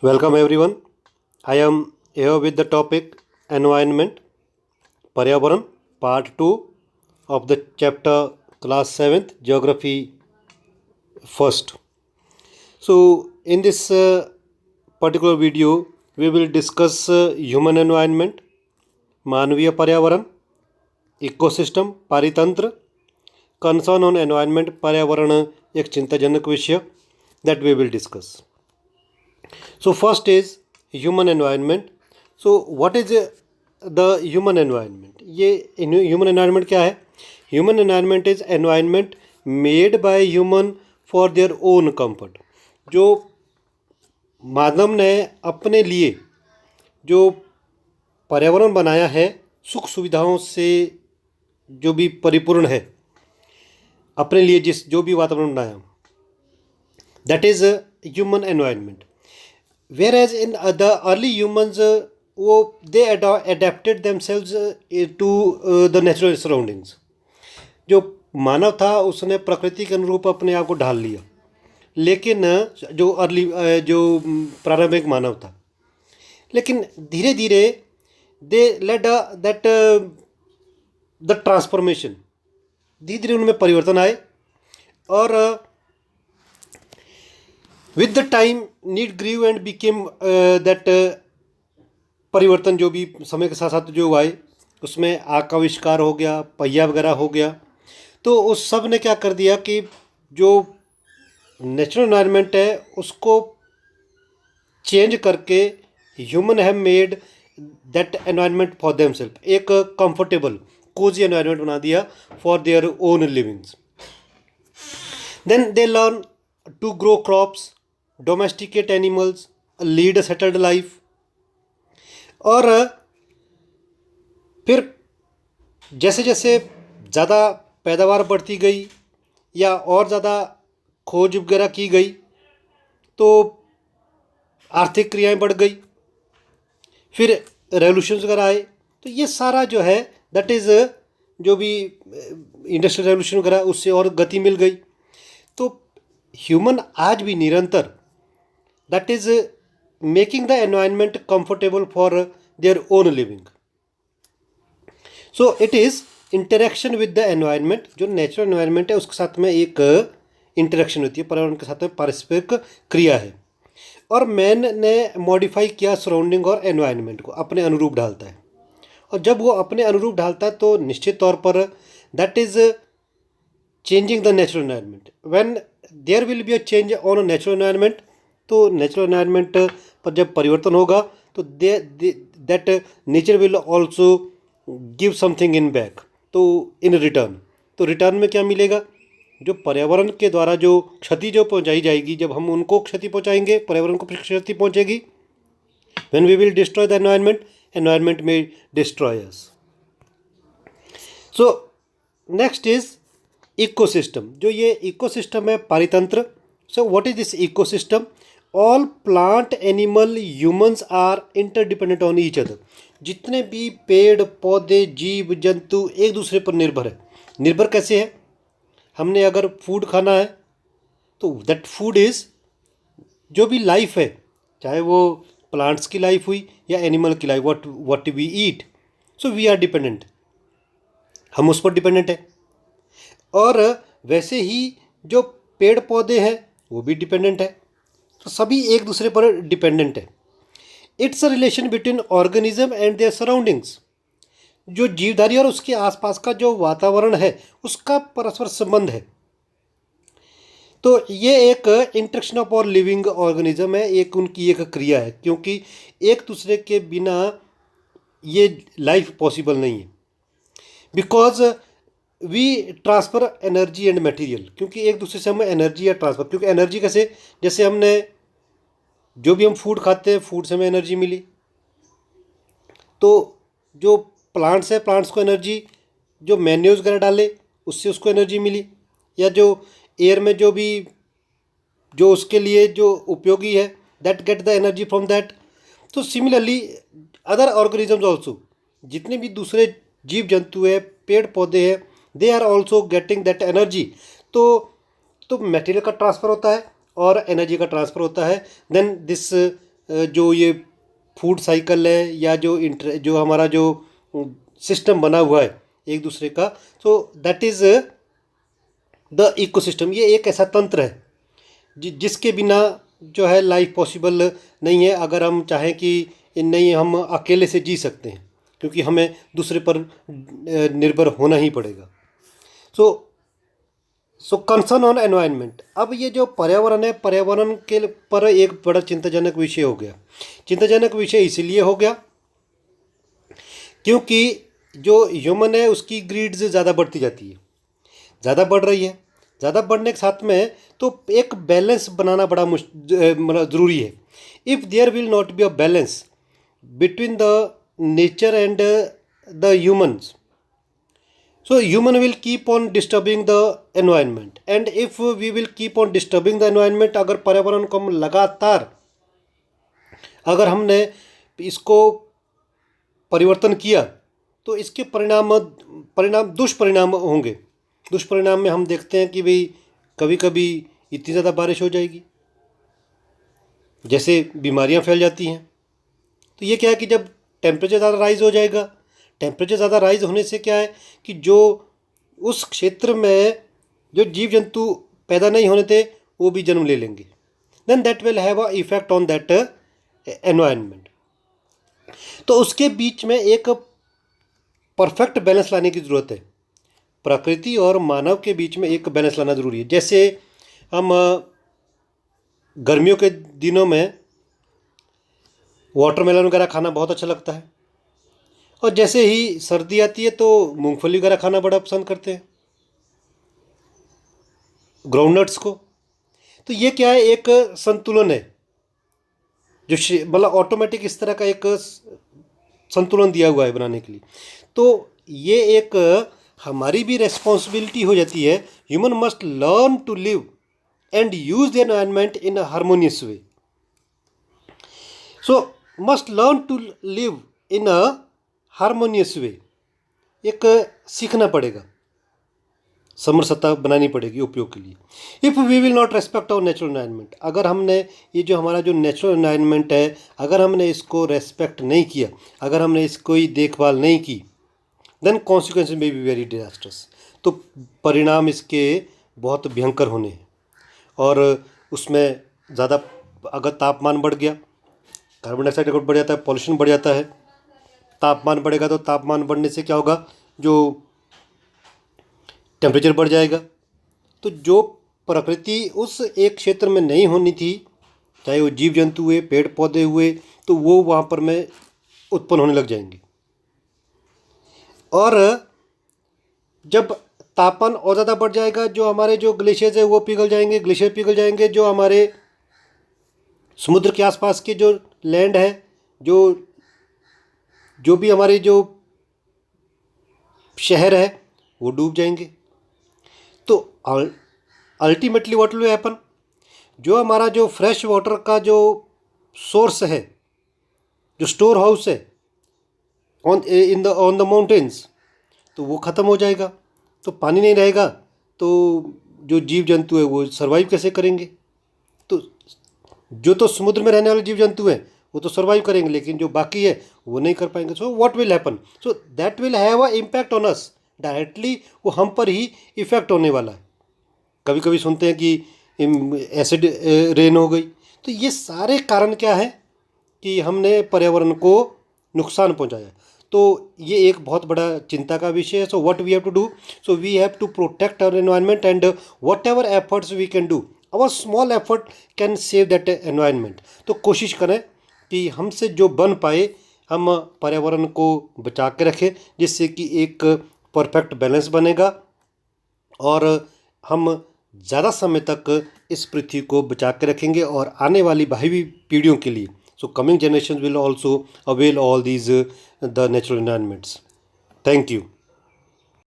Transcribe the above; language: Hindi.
Welcome everyone. I am here with the topic Environment, Paryavaran, Part 2 of the chapter Class 7th, Geography First. So, in this particular video, we will discuss human environment, मानवीय पर्यावरण, इकोसिस्टम, पारितंत्र, concern on environment, पर्यावरण एक चिंताजनक विषय that we will discuss. So first is human environment. So what is the human environment? ये human environment क्या है? Human environment is environment made by human for their own comfort. जो मानव ने अपने लिए जो पर्यावरण बनाया है सुख सुविधाओं से जो भी परिपूर्ण है, अपने लिए जो भी वातावरण बनाया, that is human environment. Whereas in the early humans, they adapted themselves to the natural surroundings. जो मानव था उसने प्रकृति के अनुरूप अपने आप को ढाल लिया, लेकिन जो प्रारंभिक मानव था, लेकिन धीरे धीरे they led that the transformation, धीरे धीरे उनमें परिवर्तन आए और with the time need grew and became that परिवर्तन जो भी समय के साथ साथ जो आए उसमें आग का आविष्कार हो गया, पहिया वगैरह हो गया, तो उस सब ने क्या कर दिया कि जो नेचुरल एनवायरनमेंट है उसको चेंज करके human have made that environment for themselves, एक कंफर्टेबल कोजी एनवायरनमेंट बना दिया for their own livings. Then they learn to grow crops, domesticate animals, lead a settled life. और फिर जैसे जैसे ज़्यादा पैदावार बढ़ती गई या और ज़्यादा खोज वगैरह की गई तो आर्थिक क्रियाएं बढ़ गई, फिर रेवोल्यूशंस वगैरह आए, तो ये सारा जो है दैट इज़ जो भी इंडस्ट्रियल रेवोल्यूशन वगैरह उससे और गति मिल गई. तो ह्यूमन आज भी निरंतर that is making the environment comfortable for their own living. So it is interaction with the environment. जो नेचुरल एनवायरनमेंट है उसके साथ में एक इंटरेक्शन होती है, पर्यावरण के साथ में पारस्परिक क्रिया है. और मैन ने मॉडिफाई किया सराउंडिंग और एनवायरनमेंट को, अपने अनुरूप ढालता है. और जब वो अपने अनुरूप ढालता है तो निश्चित तौर पर that is changing the natural environment. When there will be a change on natural environment, तो नेचुरल एनवायरनमेंट पर जब परिवर्तन होगा तो that nature will also give something in back, तो इन रिटर्न. तो रिटर्न में क्या मिलेगा? जो पर्यावरण के द्वारा जो क्षति जो पहुंचाई जाएगी, जब हम उनको क्षति पहुंचाएंगे, पर्यावरण को क्षति पहुंचेगी. When we will destroy the environment, environment में destroy us. So next is ecosystem. जो ये इकोसिस्टम है, पारितंत्र. So what is this ecosystem? All plant, animal, humans are interdependent on each other. जितने भी पेड़ पौधे, जीव जंतु एक दूसरे पर निर्भर है. निर्भर कैसे है? हमने अगर फूड खाना है तो दैट फूड इज़, जो भी लाइफ है, चाहे वो प्लांट्स की लाइफ हुई या एनिमल की life, what we eat, so we are dependent, हम उस पर डिपेंडेंट है. और वैसे ही जो पेड़ पौधे हैं वो भी डिपेंडेंट है. तो सभी एक दूसरे पर डिपेंडेंट है. It's a relation between organism and there surroundings. जो जीवधारी और उसके आसपास का जो वातावरण है उसका परस्पर संबंध है. तो ये एक इंटरेक्शन ऑफ और लिविंग ऑर्गेनिज्म है, एक उनकी एक क्रिया है, क्योंकि एक दूसरे के बिना ये लाइफ पॉसिबल नहीं है. Because we transfer energy and material, क्योंकि एक दूसरे से हमें एनर्जी या ट्रांसफ़र, क्योंकि एनर्जी कैसे, जैसे हमने जो भी हम फूड खाते हैं, फूड से हमें एनर्जी मिली, तो जो प्लांट्स है, प्लांट्स को एनर्जी, जो मैन्यूज वगैरह डाले उससे उसको एनर्जी मिली, या जो एयर में जो भी जो उसके लिए जो उपयोगी है that get the energy from that. तो सिमिलरली अदर ऑर्गेनिजम्स ऑल्सो, जितने भी दूसरे जीव जंतु है, पेड़ पौधे हैं, they are also getting that energy. तो मटेरियल का ट्रांसफ़र होता है और एनर्जी का ट्रांसफ़र होता है. देन दिस जो ये फूड साइकिल है या जो हमारा जो सिस्टम बना हुआ है एक दूसरे का, so that is the ecosystem. ये एक ऐसा तंत्र है जिसके बिना जो है लाइफ पॉसिबल नहीं है। अगर हम चाहें कि नहीं हम अकेले से जी सकते हैं, क्योंकि हमें दूसरे पर निर्भर होना ही पड़ेगा। सो कंसर्न ऑन एनवायरनमेंट। अब ये जो पर्यावरण है, पर्यावरण के पर एक बड़ा चिंताजनक विषय हो गया। चिंताजनक विषय इसलिए हो गया क्योंकि जो ह्यूमन है उसकी ग्रीड्स ज़्यादा बढ़ती जाती है, ज़्यादा बढ़ रही है। ज़्यादा बढ़ने के साथ में तो एक बैलेंस बनाना बड़ा मतलब ज़रूरी है। If there will not be a balance between the nature and the humans, so human will keep on disturbing the environment, and if we will keep on disturbing the environment, अगर पर्यावरण को हम लगातार अगर हमने इसको परिवर्तन किया तो इसके परिणाम दुष्परिणाम होंगे। दुष्परिणाम में हम देखते हैं कि भाई कभी कभी इतनी ज़्यादा बारिश हो जाएगी, जैसे बीमारियां फैल जाती हैं। तो ये क्या है कि जब टेम्परेचर ज़्यादा राइज हो जाएगा, टेम्परेचर ज़्यादा राइज होने से क्या है कि जो उस क्षेत्र में जो जीव जंतु पैदा नहीं होने थे वो भी जन्म ले लेंगे। Then that will have a effect on that environment. तो उसके बीच में एक परफेक्ट बैलेंस लाने की ज़रूरत है। प्रकृति और मानव के बीच में एक बैलेंस लाना ज़रूरी है। जैसे हम गर्मियों के दिनों में वाटरमेलन वगैरह खाना बहुत अच्छा लगता है, और जैसे ही सर्दी आती है तो मूंगफली वगैरह खाना बड़ा पसंद करते हैं, ग्राउंडनट्स को। तो ये क्या है, एक संतुलन है जो मतलब ऑटोमेटिक इस तरह का एक संतुलन दिया हुआ है बनाने के लिए। तो ये एक हमारी भी रेस्पॉन्सिबिलिटी हो जाती है। Human must learn to live and use the environment in a harmonious way. So must learn to live in a harmonious way. एक सीखना पड़ेगा, समरसता बनानी पड़ेगी उपयोग के लिए। If we will not respect our natural environment, अगर हमने ये जो हमारा जो नेचुरल एनवायरनमेंट है अगर हमने इसको रेस्पेक्ट नहीं किया, अगर हमने इसको देखभाल नहीं की, देन कॉन्सिक्वेंस में बी वेरी डिजास्टर्स। तो परिणाम इसके बहुत भयंकर होने हैं। और उसमें ज़्यादा अगर तापमान बढ़ गया, कार्बन डाइऑक्साइड बढ़ जाता है, पॉल्यूशन बढ़ जाता है। तापमान बढ़ेगा तो तापमान बढ़ने से क्या होगा, जो टेम्परेचर बढ़ जाएगा। तो जो प्रकृति उस एक क्षेत्र में नहीं होनी थी, चाहे वो जीव जंतु हुए, पेड़ पौधे हुए, तो वो वहाँ पर में उत्पन्न होने लग जाएंगे। और जब तापमान और ज़्यादा बढ़ जाएगा, जो हमारे जो ग्लेशियर्स है वो पिघल जाएंगे, ग्लेशियर पिघल जाएंगे। जो हमारे समुद्र के आसपास के जो लैंड है, जो भी हमारे जो शहर है वो डूब जाएंगे। तो अल्टीमेटली व्हाट विल हैपन, जो हमारा जो फ्रेश वाटर का जो सोर्स है, जो स्टोर हाउस है ऑन द माउंटेन्स, तो वो ख़त्म हो जाएगा। तो पानी नहीं रहेगा तो जो जीव जंतु है वो सर्वाइव कैसे करेंगे। तो जो तो समुद्र में रहने वाले जीव जंतु हैं वो तो सर्वाइव करेंगे, लेकिन जो बाकी है वो नहीं कर पाएंगे। So what will happen, so that will have a impact on us directly. वो हम पर ही इफ़ेक्ट होने वाला है। कभी कभी सुनते हैं कि एसिड रेन हो गई। तो ये सारे कारण क्या है कि हमने पर्यावरण को नुकसान पहुंचाया। तो ये एक बहुत बड़ा चिंता का विषय है। So what we have to do, so we have to protect our environment and whatever efforts we can do, our small effort can save that environment. तो कोशिश करें कि हमसे जो बन पाए हम पर्यावरण को बचा के रखें, जिससे कि एक परफेक्ट बैलेंस बनेगा और हम ज़्यादा समय तक इस पृथ्वी को बचा के रखेंगे और आने वाली भावी पीढ़ियों के लिए। So coming generation will also avail all these the natural environments. Thank you.